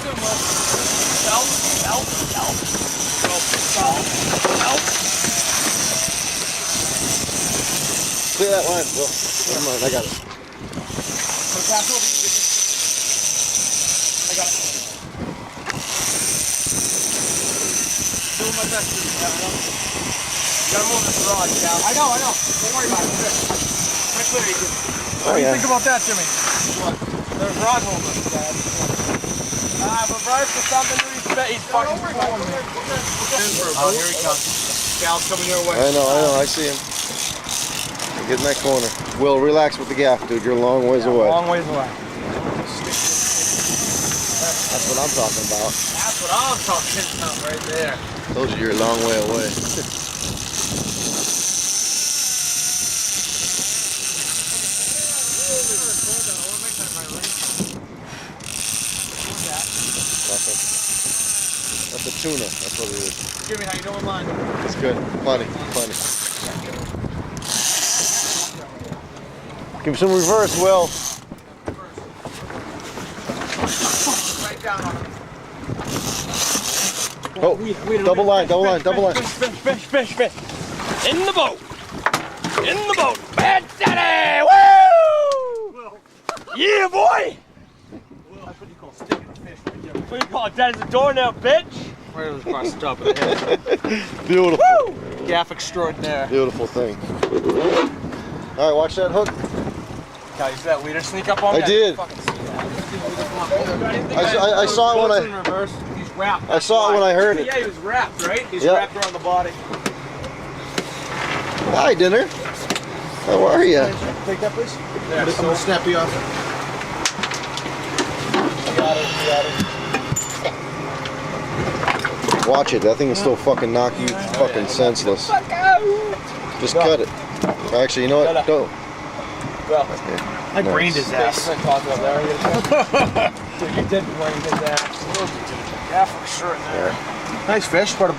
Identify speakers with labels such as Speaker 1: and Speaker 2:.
Speaker 1: doing well.
Speaker 2: Clear that line, Will. Never mind, I got it.
Speaker 1: Pass over, you give me. I got it. Doing my best to you gotta move this rod, Cal. I know. Don't worry about it. Right clear, you What do you think about that, Jimmy? What? There's rod holders, Dad. But Bryce for something new, he's fucking pulling me. Oh, here he comes. Cal's coming your way.
Speaker 2: I know, I see him. Get in that corner. Will, relax with the gaff, dude. You're a long ways away.
Speaker 1: Long ways away.
Speaker 2: That's what I'm talking about.
Speaker 1: That's what I'm talking about right there.
Speaker 2: Told you you're a long way away. That's a tuna. That's what it is.
Speaker 1: Jimmy, how you doing, line?
Speaker 2: It's good. Plenty. Give him some reverse, Will.
Speaker 1: Right down on him.
Speaker 2: Oh, double line.
Speaker 1: Fish. In the boat. Bad daddy. Woo! Yeah, boy. That's what you call sticking fish right there. What do you call it? That is a door now, bitch. Right across the top of the head.
Speaker 2: Beautiful.
Speaker 1: Woo! Gaff extraordinaire.
Speaker 2: Beautiful thing. All right, watch that hook.
Speaker 1: Cal, you see that leader sneak up on me?
Speaker 2: I did.
Speaker 1: Fucking see that.
Speaker 2: I saw it when
Speaker 1: in reverse. He's wrapped.
Speaker 2: I saw it when I heard it.
Speaker 1: Yeah, he was wrapped, right? He's
Speaker 2: Yeah.
Speaker 1: wrapped around the body.
Speaker 2: Hi, dinner. How are you?
Speaker 1: Take that, please.
Speaker 2: I'm gonna snap you off.
Speaker 1: You got it.
Speaker 2: Watch it. That thing will still fucking knock you fucking senseless.
Speaker 1: Fuck out!
Speaker 2: Just cut it. Actually, you know what? Don't.
Speaker 1: Well,
Speaker 2: I
Speaker 1: brained his ass. You did brain his ass. Yeah, for sure.
Speaker 2: Yeah.
Speaker 1: Nice fish, but